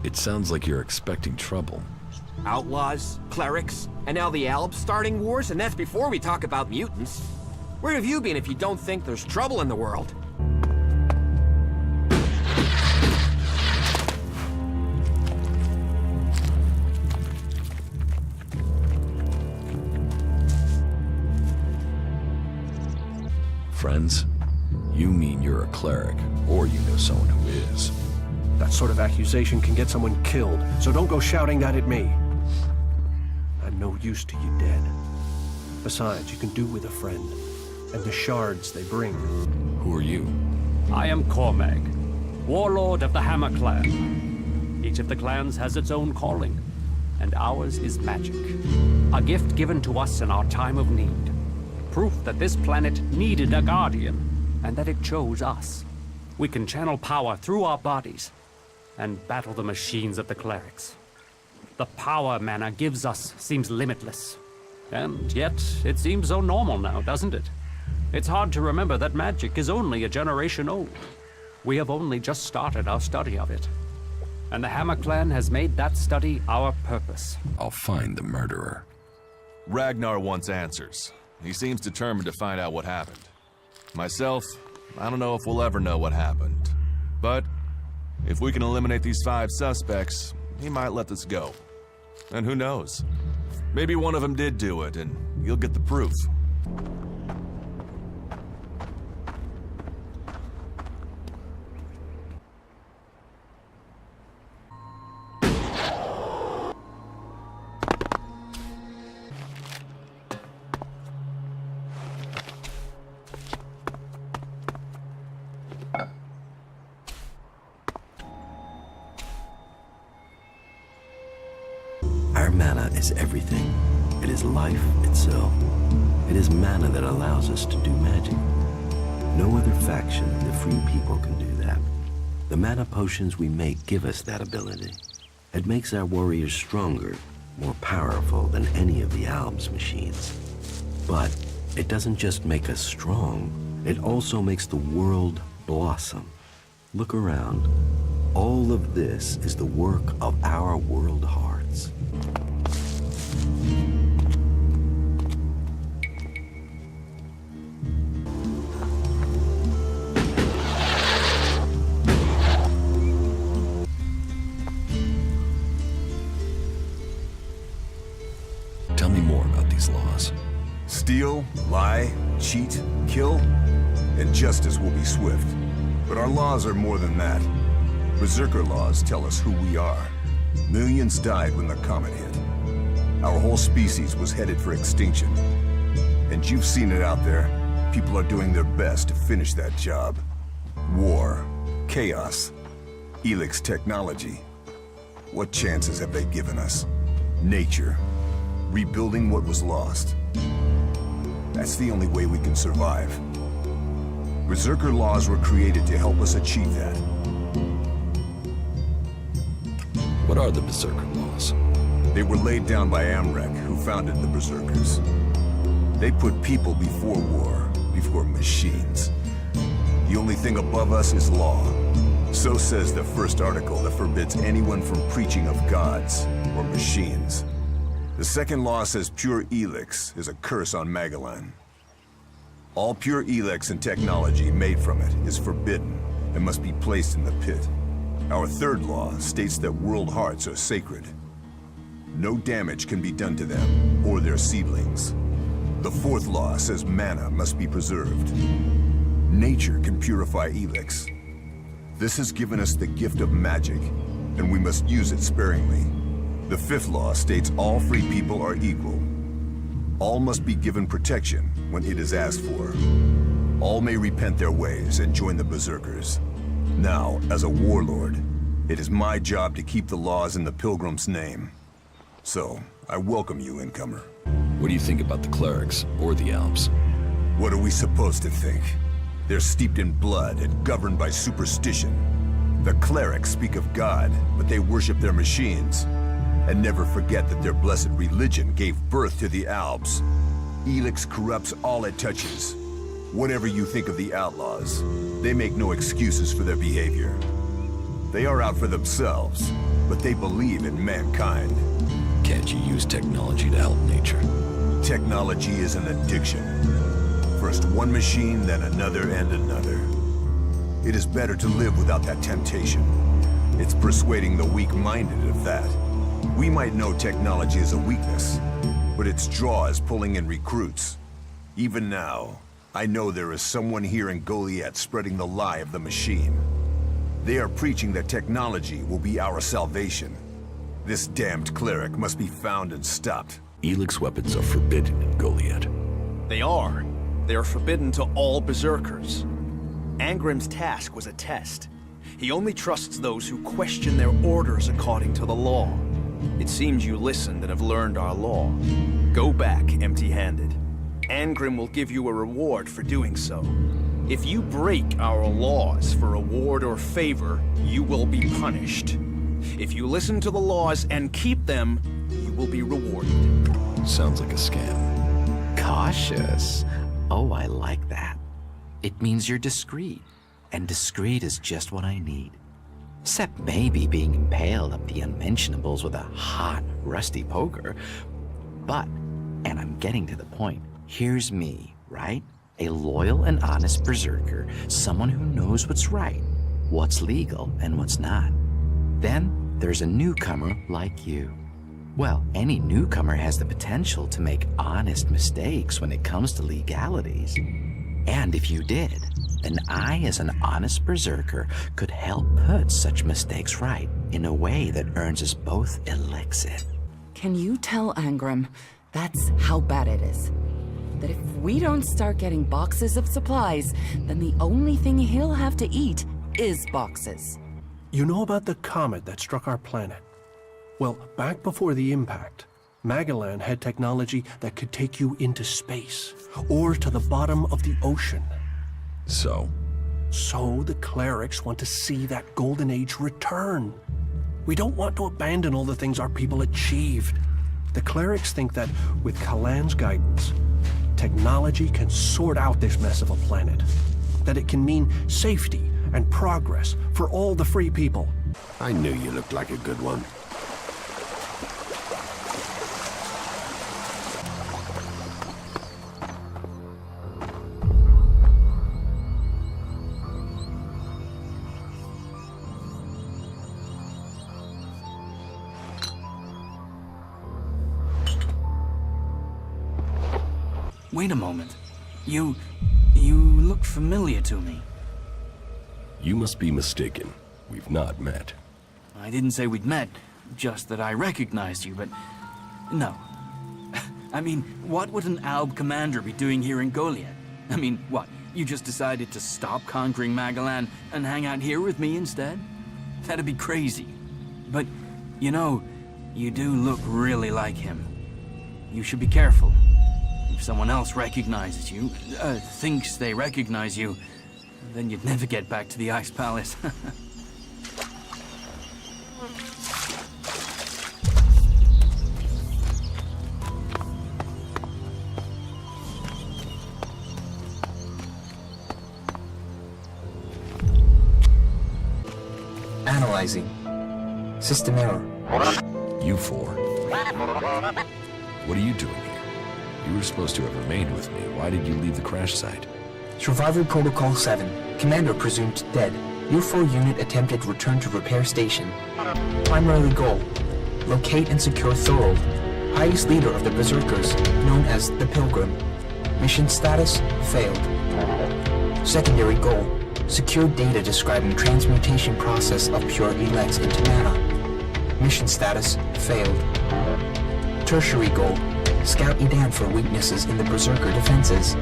It sounds like you're expecting trouble. Outlaws, clerics, and now the Alps starting wars, and that's before we talk about mutants. Where have you been if you don't think there's trouble in the world? Friends, you mean you're a cleric, or you know someone who is. That sort of accusation can get someone killed, so don't go shouting that at me. I'm no use to you dead. Besides, you can do with a friend, and the shards they bring. Who are you? I am Cormag, warlord of the Hammer Clan. Each of the clans has its own calling, and ours is magic. A gift given to us in our time of need. Proof that this planet needed a guardian, and that it chose us. We can channel power through our bodies, and battle the machines of the clerics. The power mana gives us seems limitless. And yet, it seems so normal now, doesn't it? It's hard to remember that magic is only a generation old. We have only just started our study of it. And the Hammer Clan has made that study our purpose. I'll find the murderer. Ragnar wants answers. He seems determined to find out what happened. Myself, I don't know if we'll ever know what happened. But if we can eliminate these 5 suspects, he might let this go. And who knows? Maybe one of them did do it, and you'll get the proof. Our mana is everything. It is life itself. It is mana that allows us to do magic. No other faction of the free people can do that. The mana potions we make give us that ability. It makes our warriors stronger, more powerful than any of the Alps machines. But it doesn't just make us strong, it also makes the world blossom. Look around. All of this is the work of our world hearts. Tell me more about these laws. Steal, lie, cheat, kill, and justice will be swift. But our laws are more than that. Berserker laws tell us who we are. Millions died when the comet hit. Our whole species was headed for extinction. And you've seen it out there. People are doing their best to finish that job. War, chaos, ELEX technology. What chances have they given us? Nature, rebuilding what was lost. That's the only way we can survive. Berserker laws were created to help us achieve that. What are the Berserker laws? They were laid down by Amrek, who founded the Berserkers. They put people before war, before machines. The only thing above us is law. So says the first article that forbids anyone from preaching of gods or machines. The second law says pure ELEX is a curse on Magalan. All pure ELEX and technology made from it is forbidden and must be placed in the pit. Our third law states that world hearts are sacred. No damage can be done to them or their seedlings. The fourth law says mana must be preserved. Nature can purify ELEX. This has given us the gift of magic, and we must use it sparingly. The fifth law states all free people are equal. All must be given protection when it is asked for. All may repent their ways and join the Berserkers. Now, as a warlord, it is my job to keep the laws in the Pilgrim's name. So, I welcome you, incomer. What do you think about the clerics, or the Alps? What are we supposed to think? They're steeped in blood and governed by superstition. The clerics speak of God, but they worship their machines. And never forget that their blessed religion gave birth to the Alps. ELEX corrupts all it touches. Whatever you think of the outlaws, they make no excuses for their behavior. They are out for themselves, but they believe in mankind. Can't you use technology to help nature? Technology is an addiction. First one machine, then another and another. It is better to live without that temptation. It's persuading the weak-minded of that. We might know technology is a weakness, but its draw is pulling in recruits. Even now, I know there is someone here in Goliet spreading the lie of the machine. They are preaching that technology will be our salvation. This damned cleric must be found and stopped. ELEX weapons are forbidden in Goliet. They are. They are forbidden to all berserkers. Angrim's task was a test. He only trusts those who question their orders according to the law. It seems you listened and have learned our law. Go back empty-handed. Angrim will give you a reward for doing so. If you break our laws for reward or favor, you will be punished. If you listen to the laws and keep them, you will be rewarded. Sounds like a scam. Cautious. Oh, I like that. It means you're discreet, and discreet is just what I need. Except maybe being impaled up the unmentionables with a hot, rusty poker. But, and I'm getting to the point, here's me, right? A loyal and honest berserker, someone who knows what's right, what's legal and what's not. Then there's a newcomer like you. Well, any newcomer has the potential to make honest mistakes when it comes to legalities. And if you did, then I, as an honest berserker, could help put such mistakes right in a way that earns us both elixir. Can you tell Angrim that's how bad it is? That if we don't start getting boxes of supplies, then the only thing he'll have to eat is boxes. You know about the comet that struck our planet? Well, back before the impact, Magalan had technology that could take you into space, or to the bottom of the ocean. So the clerics want to see that golden age return. We don't want to abandon all the things our people achieved. The clerics think that with Kalan's guidance, technology can sort out this mess of a planet. That it can mean safety and progress for all the free people. I knew you looked like a good one. Wait a moment. You look familiar to me. you must be mistaken. We've not met. I didn't say we'd met, just that I recognized you, but no. I mean, what would an Alb commander be doing here in Goliet? I mean, what, you just decided to stop conquering Magalan and hang out here with me instead? That'd be crazy. But, you know, you do look really like him. You should be careful. If someone else recognizes you, thinks they recognize you, then you'd never get back to the Ice Palace. Analyzing. System error. You four. What are you doing here? You were supposed to have remained with me. Why did you leave the crash site? Survival Protocol 7. Commander presumed dead. U4 unit attempted return to repair station. Primary goal. Locate and secure Thorold, highest leader of the Berserkers, known as the Pilgrim. Mission status, failed. Secondary goal. Secure data describing transmutation process of pure ELEX into mana. Mission status, failed. Tertiary goal. Scout Edan for weaknesses in the Berserker defenses.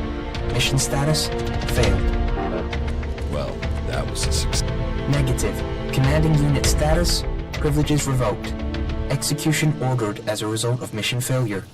Mission status, failed. Well, that was a success. Negative. Commanding unit status, privileges revoked. Execution ordered as a result of mission failure.